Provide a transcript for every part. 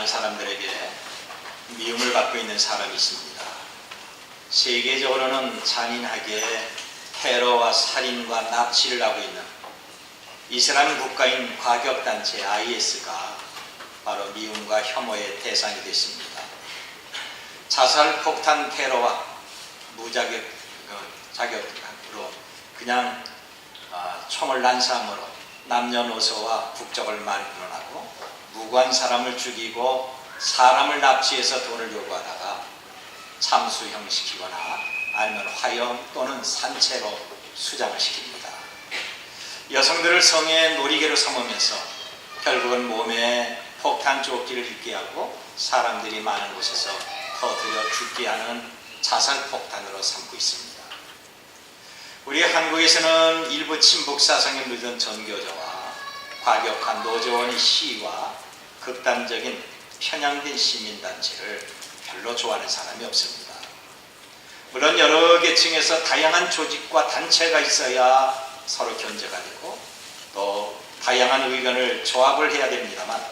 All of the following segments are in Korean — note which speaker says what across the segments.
Speaker 1: 많은 사람들에게 미움을 받고 있는 사람이 있습니다. 세계적으로는 잔인하게 테러와 살인과 납치를 하고 있는 이슬람 국가인 과격단체 IS가 바로 미움과 혐오의 대상이 됐습니다. 자살폭탄 테러와 무자격으로 그냥 총을 난사함으로 남녀노소와 국적을 말론하고 무고한 사람을 죽이고 사람을 납치해서 돈을 요구하다가 참수형시키거나 아니면 화형 또는 산채로 수장을 시킵니다. 여성들을 성의 놀이개로 삼으면서 결국은 몸에 폭탄 조끼를 입게 하고 사람들이 많은 곳에서 터뜨려 죽게 하는 자살폭탄으로 삼고 있습니다. 우리 한국에서는 일부 친북 사상에 물든 전교조와 과격한 노조원의 시위와 극단적인 편향된 시민단체를 별로 좋아하는 사람이 없습니다. 물론 여러 계층에서 다양한 조직과 단체가 있어야 서로 견제가 되고 또 다양한 의견을 조합을 해야 됩니다만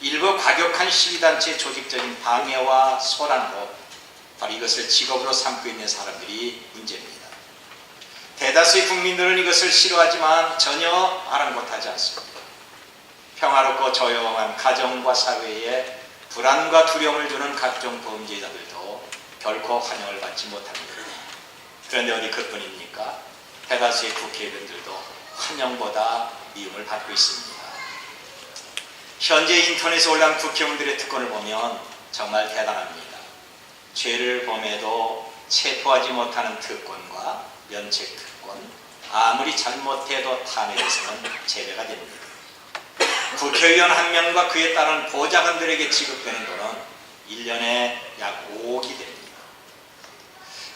Speaker 1: 일부 과격한 시위단체의 조직적인 방해와 소란으로 바로 이것을 직업으로 삼고 있는 사람들이 문제입니다. 대다수의 국민들은 이것을 싫어하지만 전혀 아랑곳하지 않습니다. 평화롭고 조용한 가정과 사회에 불안과 두려움을 주는 각종 범죄자들도 결코 환영을 받지 못합니다. 그런데 어디 그뿐입니까? 대다수의 국회의원들도 환영보다 미움을 받고 있습니다. 현재 인터넷에 올라온 국회의원들의 특권을 보면 정말 대단합니다. 죄를 범해도 체포하지 못하는 특권과 면책 특권, 아무리 잘못해도 탄핵에서는 제외가 됩니다. 국회의원 한 명과 그에 따른 보좌관들에게 지급되는 돈은 1년에 약 5억이 됩니다.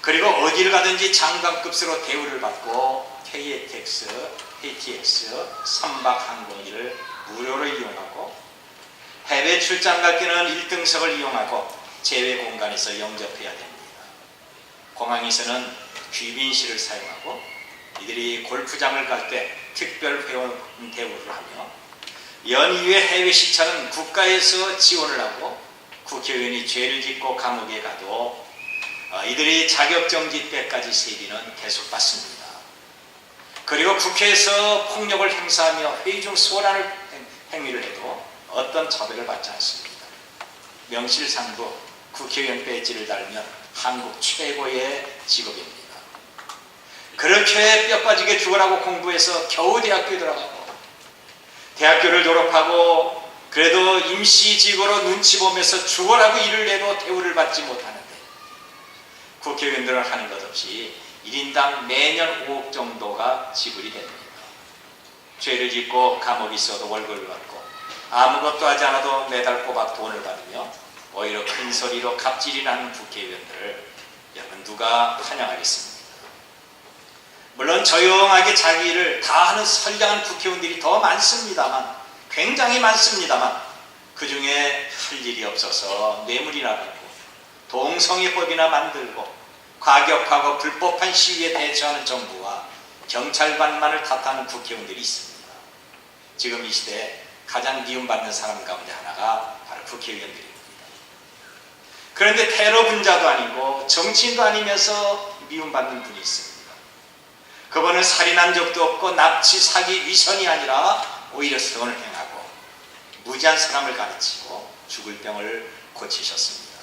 Speaker 1: 그리고 어디를 가든지 장관급수로 대우를 받고 KTX, 선박 항공기를 무료로 이용하고 해외 출장 갈 때는 1등석을 이용하고 제외 공간에서 영접해야 됩니다. 공항에서는 귀빈실을 사용하고 이들이 골프장을 갈 때 특별 회원 대우를 하며 연이후에 해외 시차는 국가에서 지원을 하고 국회의원이 죄를 짓고 감옥에 가도 이들이 자격정지 때까지 세비는 계속 받습니다. 그리고 국회에서 폭력을 행사하며 회의 중 소란을 행위를 해도 어떤 처벌을 받지 않습니다. 명실상부 국회의원 배지를 달면 한국 최고의 직업입니다. 그렇게 뼈 빠지게 죽으라고 공부해서 겨우 대학교에 들어가고 대학교를 졸업하고 그래도 임시직으로 눈치 보면서 죽으라고 일을 내도 대우를 받지 못하는데 국회의원들은 하는 것 없이 1인당 매년 5억 정도가 지불이 됩니다. 죄를 짓고 감옥에 있어도 월급을 받고 아무것도 하지 않아도 매달 꼬박 돈을 받으며 오히려 큰 소리로 갑질이라는 국회의원들을 여러분 누가 환영하겠습니까? 물론 조용하게 자기 일을 다 하는 선량한 국회의원들이 더 많습니다만 굉장히 많습니다만 그 중에 할 일이 없어서 뇌물이나 받고 동성애법이나 만들고 과격하고 불법한 시위에 대처하는 정부와 경찰관만을 탓하는 국회의원들이 있습니다. 지금 이 시대에 가장 미움받는 사람 가운데 하나가 바로 국회의원들입니다. 그런데 테러 분자도 아니고 정치인도 아니면서 미움받는 분이 있습니다. 그분은 살인한 적도 없고 납치, 사기, 위선이 아니라 오히려 선을 행하고 무지한 사람을 가르치고 죽을 병을 고치셨습니다.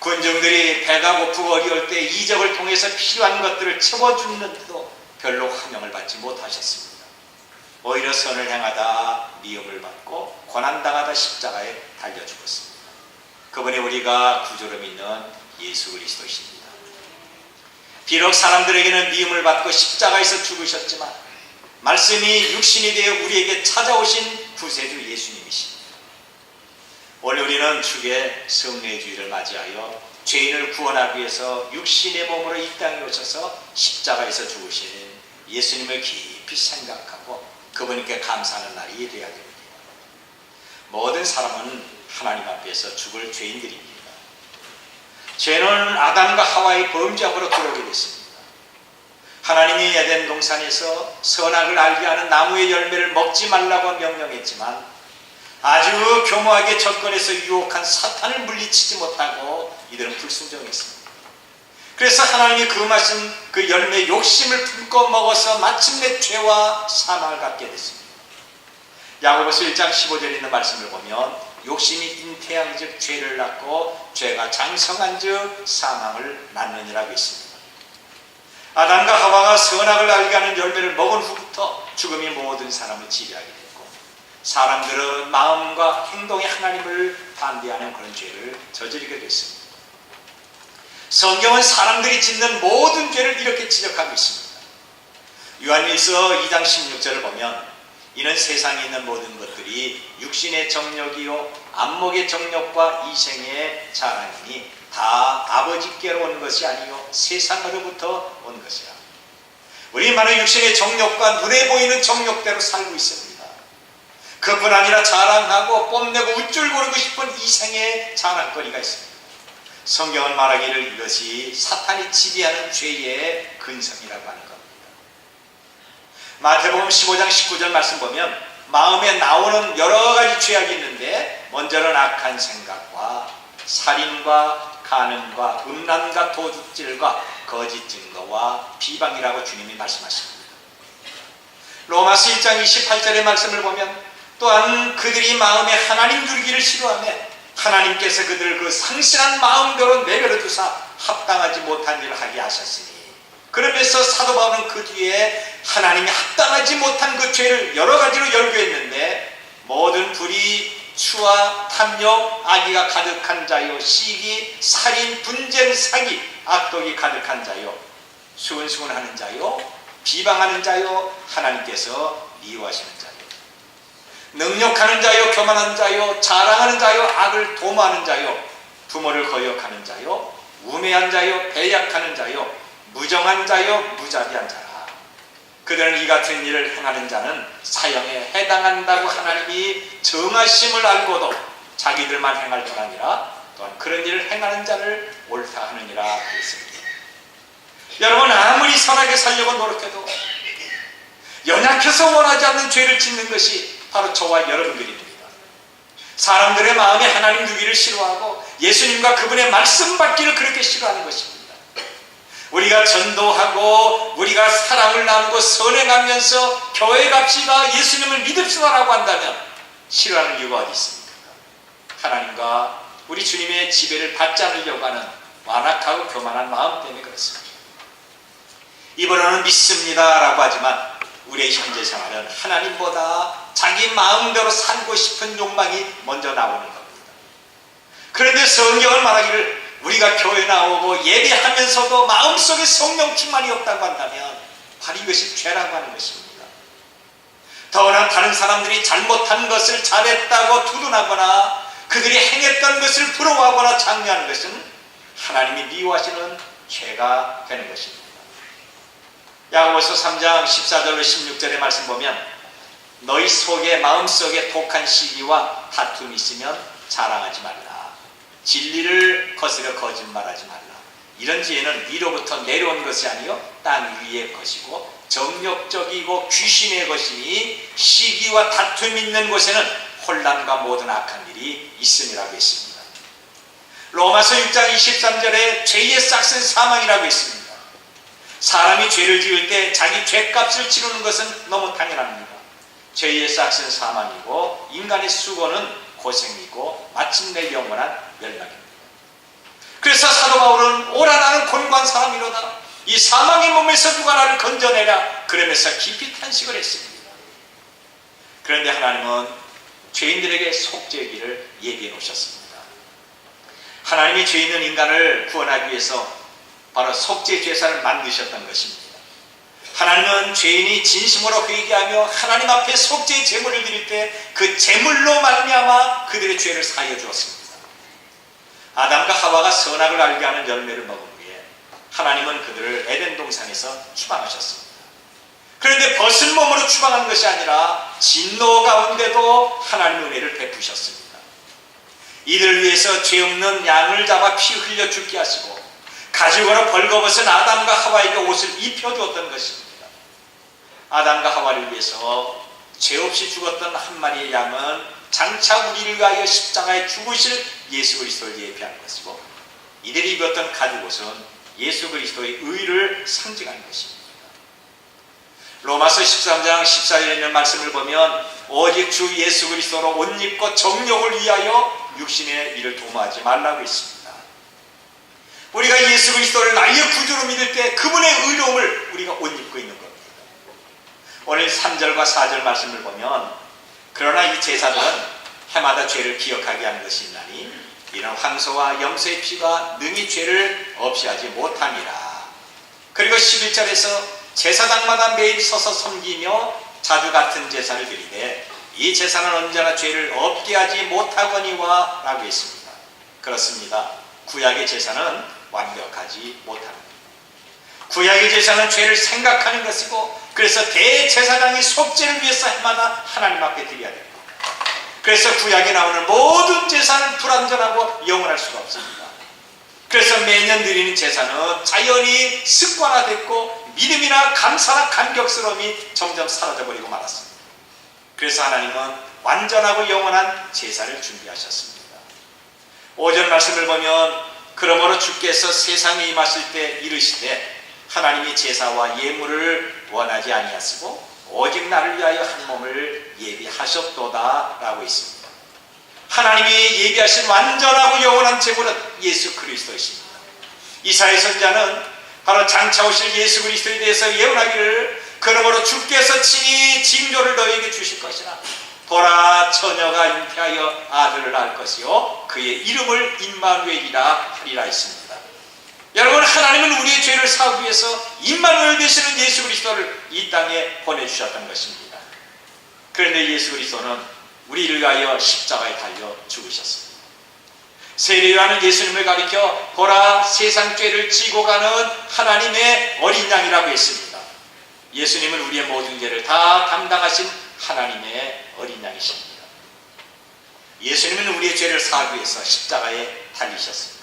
Speaker 1: 군중들이 배가 고프고 어려울 때 이적을 통해서 필요한 것들을 채워주는데도 별로 환영을 받지 못하셨습니다. 오히려 선을 행하다 미움을 받고 고난당하다 십자가에 달려 죽었습니다. 그분이 우리가 구주로 믿는 예수 그리스도이십니다. 비록 사람들에게는 미움을 받고 십자가에서 죽으셨지만 말씀이 육신이 되어 우리에게 찾아오신 구세주 예수님이십니다. 오늘 우리는 주의 성례주의를 맞이하여 죄인을 구원하기 위해서 육신의 몸으로 이 땅에 오셔서 십자가에서 죽으신 예수님을 깊이 생각하고 그분께 감사하는 날이 되어야 됩니다. 모든 사람은 하나님 앞에서 죽을 죄인들입니다. 죄는 아담과 하와의 범죄 앞으로 들어오게 됐습니다. 하나님이 에덴 동산에서 선악을 알게 하는 나무의 열매를 먹지 말라고 명령했지만 아주 교묘하게 접근해서 유혹한 사탄을 물리치지 못하고 이들은 불순종했습니다. 그래서 하나님이 그 말씀, 그 열매 욕심을 품고 먹어서 마침내 죄와 사망을 갖게 됐습니다. 야고보서 1장 15절에 있는 말씀을 보면 욕심이 잉태한즉 죄를 낳고 죄가 장성한즉 사망을 낳느니라고 있습니다. 아담과 하와가 선악을 알게 하는 열매를 먹은 후부터 죽음이 모든 사람을 지배하게 됐고 사람들은 마음과 행동에 하나님을 반대하는 그런 죄를 저지르게 됐습니다. 성경은 사람들이 짓는 모든 죄를 이렇게 지적하고 있습니다. 요한일서 2장 16절을 보면 이는 세상에 있는 모든 것들이 육신의 정욕이요 안목의 정욕과 이생의 자랑이니 다 아버지께로 온 것이 아니요 세상으로부터 온 것이라. 우리 많은 육신의 정욕과 눈에 보이는 정욕대로 살고 있습니다. 그뿐 아니라 자랑하고 뽐내고 우쭐거리고 싶은 이생의 자랑거리가 있습니다. 성경은 말하기를 이것이 사탄이 지배하는 죄의 근성이라고 하는 겁니다. 마태복음 15장 19절 말씀 보면 마음에 나오는 여러 가지 죄악이 있는데 먼저는 악한 생각과 살인과 간음과 음란과 도둑질과 거짓 증거와 비방이라고 주님이 말씀하십니다. 로마서 1장 28절의 말씀을 보면 또한 그들이 마음에 하나님 두기를 싫어하며 하나님께서 그들을 그 상실한 마음대로 내버려 두사 합당하지 못한 일을 하게 하셨으니 그러면서 사도 바울은 그 뒤에 하나님이 합당하지 못한 그 죄를 여러 가지로 열거했는데 모든 불의, 추와 탐욕, 악의가 가득한 자요 시기, 살인, 분쟁, 사기, 악독이 가득한 자요 수근수근하는 자요 비방하는 자요 하나님께서 미워하시는 자요 능욕하는 자요 교만한 자요 자랑하는 자요 악을 도모하는 자요 부모를 거역하는 자요 우매한 자요 배약하는 자요 무정한 자요 무자비한 자라. 그들은 이 같은 일을 행하는 자는 사형에 해당한다고 하나님이 정하심을 알고도 자기들만 행할 뿐 아니라 또한 그런 일을 행하는 자를 옳다 하느니라 그랬습니다. 여러분 아무리 선하게 살려고 노력해도 연약해서 원하지 않는 죄를 짓는 것이 바로 저와 여러분들입니다. 사람들의 마음에 하나님 두기를 싫어하고 예수님과 그분의 말씀 받기를 그렇게 싫어하는 것입니다. 우리가 전도하고 우리가 사랑을 나누고 선행하면서 교회 갑시다 예수님을 믿읍시다라고 한다면 싫어하는 이유가 어디 있습니까? 하나님과 우리 주님의 지배를 받지 않으려고 하는 완악하고 교만한 마음 때문에 그렇습니다. 입으로는 믿습니다 라고 하지만 우리의 현재 생활은 하나님보다 자기 마음대로 살고 싶은 욕망이 먼저 나오는 겁니다. 그런데 성경을 말하기를 우리가 교회 나오고 예배하면서도 마음속에 성령 충만이 없다고 한다면 바로 이것이 죄라고 하는 것입니다. 더구나 다른 사람들이 잘못한 것을 잘했다고 두둔하거나 그들이 행했던 것을 부러워하거나 장려하는 것은 하나님이 미워하시는 죄가 되는 것입니다. 야고보서 3장 14절로 16절의 말씀 보면 너희 속에 마음속에 독한 시기와 다툼이 있으면 자랑하지 말라. 진리를 거스려 거짓말하지 말라. 이런 지혜는 위로부터 내려온 것이 아니요 땅 위의 것이고 정욕적이고 귀신의 것이니 시기와 다툼이 있는 곳에는 혼란과 모든 악한 일이 있음이라고 했습니다. 로마서 6장 23절에 죄의 싹은 사망이라고 했습니다. 사람이 죄를 지을 때 자기 죄값을 치르는 것은 너무 당연합니다. 죄의 싹은 사망이고 인간의 수고는 고생이고 마침내 영원한 멸망입니다. 그래서 사도 바울은 오라 나는 곤고한 사람이로다. 이 사망의 몸에서 누가 나를 건져내랴. 그러면서 깊이 탄식을 했습니다. 그런데 하나님은 죄인들에게 속죄기를 예비해 놓으셨습니다. 하나님이 죄 있는 인간을 구원하기 위해서 바로 속죄 제사를 만드셨던 것입니다. 하나님은 죄인이 진심으로 회개하며 하나님 앞에 속죄 제물을 드릴 때 그 제물로 말미암아 그들의 죄를 사하여 주었습니다. 아담과 하와가 선악을 알게 하는 열매를 먹은 후에 하나님은 그들을 에덴 동산에서 추방하셨습니다. 그런데 벗은 몸으로 추방한 것이 아니라 진노 가운데도 하나님의 은혜를 베푸셨습니다. 이들을 위해서 죄 없는 양을 잡아 피 흘려 죽게 하시고 가죽으로 벌거벗은 아담과 하와에게 옷을 입혀주었던 것입니다. 아담과 하와를 위해서 죄 없이 죽었던 한 마리의 양은 장차 우리를 위하여 십자가에 죽으실 예수 그리스도를 예비한 것이고, 이들이 입었던 가죽옷은 예수 그리스도의 의를 상징하는 것입니다. 로마서 13장 14절에 있는 말씀을 보면 오직 주 예수 그리스도로 옷 입고 정욕을 위하여 육신의 일을 도모하지 말라고 했습니다. 우리가 예수 그리스도를 나의 구주로 믿을 때 그분의 의로움을 우리가 옷 입고 있는 겁니다. 오늘 3절과 4절 말씀을 보면 그러나 이 제사들은 해마다 죄를 기억하게 하는 것이 있나니 이는 황소와 염소의 피가 능히 죄를 없이 하지 못함이라. 그리고 11절에서 제사장마다 매일 서서 섬기며 자주 같은 제사를 드리되 이 제사는 언제나 죄를 없게 하지 못하거니와 라고 했습니다. 그렇습니다. 구약의 제사는 완벽하지 못합니다. 구약의 제사는 죄를 생각하는 것이고, 그래서 대제사장이 속죄를 위해서 해마다 하나님 앞에 드려야 됩니다. 그래서 구약에 나오는 모든 제사는 불완전하고 영원할 수가 없습니다. 그래서 매년 드리는 제사는 자연히 습관화됐고 믿음이나 감사나 감격스러움이 점점 사라져버리고 말았습니다. 그래서 하나님은 완전하고 영원한 제사를 준비하셨습니다. 5절 말씀을 보면 그러므로 주께서 세상에 임하실 때 이르시되 하나님이 제사와 예물을 원하지 아니하시고 오직 나를 위하여 한 몸을 예비하셨도다 라고 있습니다. 하나님이 예비하신 완전하고 영원한 제물은 예수 그리스도이십니다. 이사야 선지자는 바로 장차 오실 예수 그리스도에 대해서 예언하기를 그러므로 주께서 친히 징조를 너에게 주실 것이라. 보라, 처녀가 잉태하여 아들을 낳을 것이요 그의 이름을 임마누엘이라 하리라 했습니다. 여러분, 하나님은 우리의 죄를 사하기 위해서 임마누엘 되시는 예수 그리스도를 이 땅에 보내주셨던 것입니다. 그런데 예수 그리스도는 우리를 위하여 십자가에 달려 죽으셨습니다. 세례요한은 예수님을 가리켜 보라, 세상 죄를 지고 가는 하나님의 어린 양이라고 했습니다. 예수님은 우리의 모든 죄를 다 담당하신 하나님의 어린 양이십니다. 예수님은 우리의 죄를 사하기 위해서 십자가에 달리셨습니다.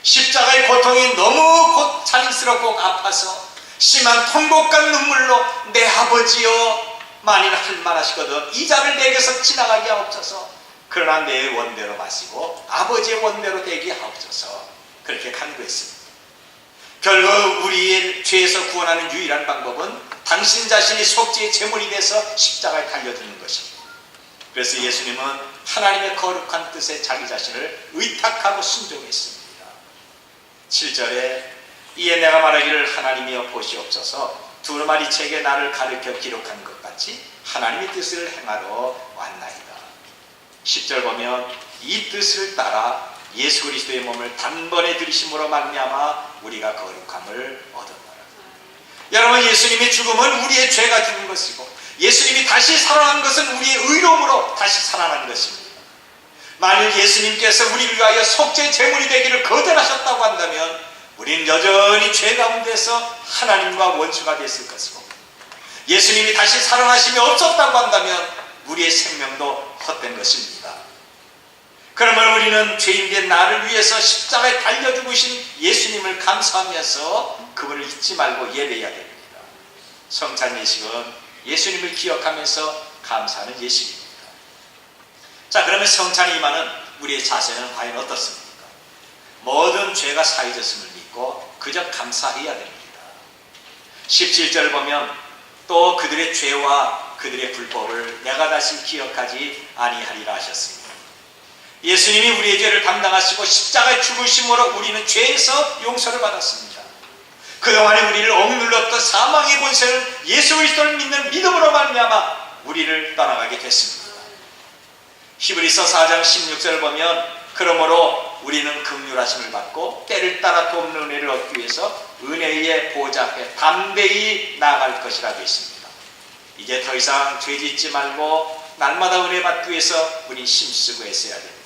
Speaker 1: 십자가의 고통이 너무 잔인스럽고 아파서 심한 통곡과 눈물로 내 아버지여 만일 할만하시거든 이 잔을 내게서 지나가게 하옵소서. 그러나 내 원대로 마시고 아버지의 원대로 되게 하옵소서. 그렇게 간구했습니다. 결국 우리의 죄에서 구원하는 유일한 방법은 당신 자신이 속죄의 제물이 돼서 십자가에 달려드는 것입니다. 그래서 예수님은 하나님의 거룩한 뜻에 자기 자신을 의탁하고 순종했습니다. 7절에 이에 내가 말하기를 하나님이여 보시옵소서 두루마리 책에 나를 가르쳐 기록한 것 같이 하나님의 뜻을 행하러 왔나이다. 10절 보면 이 뜻을 따라 예수 그리스도의 몸을 단번에 들이심으로 말미암아 우리가 거룩함을 얻었노라. 여러분, 예수님의 죽음은 우리의 죄가 죽은 것이고 예수님이 다시 살아난 것은 우리의 의로움으로 다시 살아난 것입니다. 만일 예수님께서 우리를 위하여 속죄 제물이 되기를 거절하셨다고 한다면 우리는 여전히 죄 가운데서 하나님과 원수가 됐을 것이고, 예수님이 다시 살아나심이 없었다고 한다면 우리의 생명도 헛된 것입니다. 그러면 우리는 죄인된 나를 위해서 십자가에 달려 죽으신 예수님을 감사하면서 그분을 잊지 말고 예배해야 됩니다. 성찬 예식은 예수님을 기억하면서 감사하는 예식입니다. 자, 그러면 성찬에 임하는 우리의 자세는 과연 어떻습니까? 모든 죄가 사해졌음을 믿고 그저 감사해야 됩니다. 17절 보면 또 그들의 죄와 그들의 불법을 내가 다시 기억하지 아니하리라 하셨습니다. 예수님이 우리의 죄를 담당하시고 십자가에 죽으심으로 우리는 죄에서 용서를 받았습니다. 그동안에 우리를 억눌렀던 사망의 권세를 예수 그리스도를 믿는 믿음으로 말미암아 우리를 떠나가게 됐습니다. 히브리서 4장 16절을 보면 그러므로 우리는 긍휼하심을 받고 때를 따라 돕는 은혜를 얻기 위해서 은혜의 보좌 앞에 담대히 나아갈 것이라고 했습니다. 이제 더 이상 죄짓지 말고 날마다 은혜 받기 위해서 우리 힘쓰고 애써야 됩니다.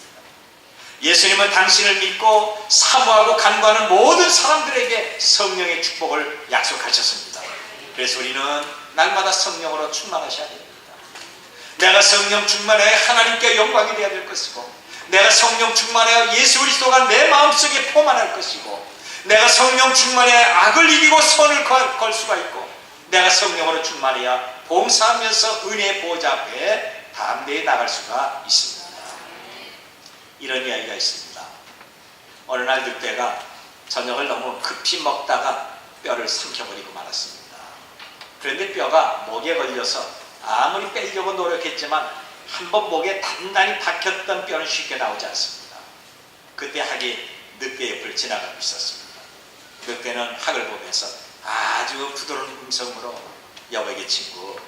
Speaker 1: 예수님은 당신을 믿고 사모하고 간구하는 모든 사람들에게 성령의 축복을 약속하셨습니다. 그래서 우리는 날마다 성령으로 충만하셔야 됩니다. 내가 성령 충만하여 하나님께 영광이 되어야 될 것이고, 내가 성령 충만하여 예수 그리스도가 내 마음속에 포만할 것이고, 내가 성령 충만하여 악을 이기고 선을 걸 수가 있고, 내가 성령으로 충만해야 봉사하면서 은혜의 보좌 앞에 담대히 나갈 수가 있습니다. 이런 이야기가 있습니다. 어느 날 늑대가 저녁을 너무 급히 먹다가 뼈를 삼켜버리고 말았습니다. 그런데 뼈가 목에 걸려서 아무리 빼려고 노력했지만 한번 목에 단단히 박혔던 뼈는 쉽게 나오지 않습니다. 그때 학이 늑대 옆을 지나가고 있었습니다. 늑대는 학을 보면서 아주 부드러운 음성으로 여보에게 친구,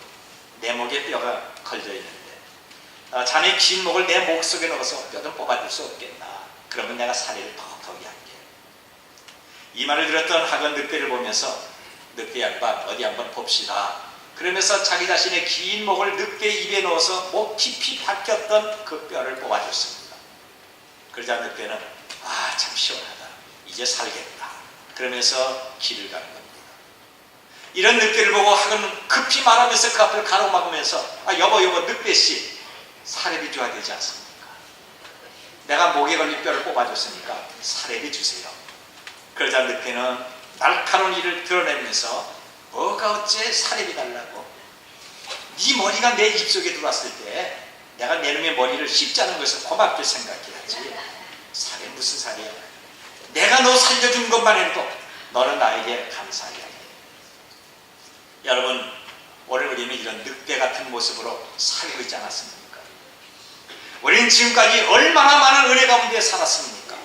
Speaker 1: 내 목에 뼈가 걸려있는데 자네 긴 목을 내 목 속에 넣어서 뼈 좀 뽑아줄 수 없겠나? 그러면 내가 사례를 톡톡히 할게. 이 말을 들었던 학은 늑대를 보면서 늑대 양반 어디 한번 봅시다. 그러면서 자기 자신의 긴 목을 늑대 입에 넣어서 목 깊이 박혔던 그 뼈를 뽑아줬습니다. 그러자 늑대는 아, 참 시원하다. 이제 살겠다. 그러면서 길을 가는 겁니다. 이런 늑대를 보고 학은 급히 말하면서 그 앞을 가로막으면서 아, 여보 늑대씨 사례비 줘야 되지 않습니까? 내가 목에 걸린 뼈를 뽑아줬으니까 사례비 주세요. 그러자 늑대는 날카로운 이를 드러내면서 뭐가 어째 사례비 달라고? 네 머리가 내 입속에 들어왔을 때 내가 내 놈의 머리를 씹자는 것을 고맙게 생각해야지. 사례 무슨 사례야? 내가 너 살려준 것만 해도 너는 나에게 감사해야 해. 여러분, 오늘 우리는 이런 늑대 같은 모습으로 살고 있지 않았습니까? 우리는 지금까지 얼마나 많은 은혜 가운데 살았습니까?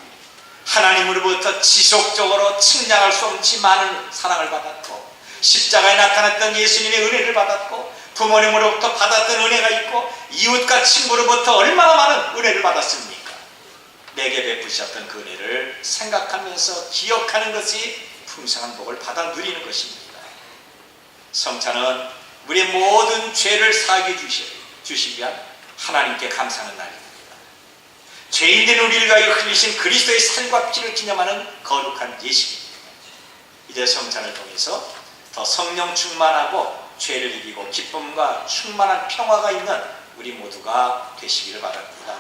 Speaker 1: 하나님으로부터 지속적으로 측량할 수 없이 많은 사랑을 받았고, 십자가에 나타났던 예수님의 은혜를 받았고, 부모님으로부터 받았던 은혜가 있고, 이웃과 친구로부터 얼마나 많은 은혜를 받았습니까? 내게 베푸셨던 그 은혜를 생각하면서 기억하는 것이 풍성한 복을 받아 누리는 것입니다. 성찬은 우리의 모든 죄를 사하게 주시기 위한 하나님께 감사하는 날입니다. 죄인된 우리를 위하여 흘리신 그리스도의 살과 피를 기념하는 거룩한 예식입니다. 이제 성찬을 통해서 더 성령 충만하고 죄를 이기고 기쁨과 충만한 평화가 있는 우리 모두가 되시기를 바랍니다.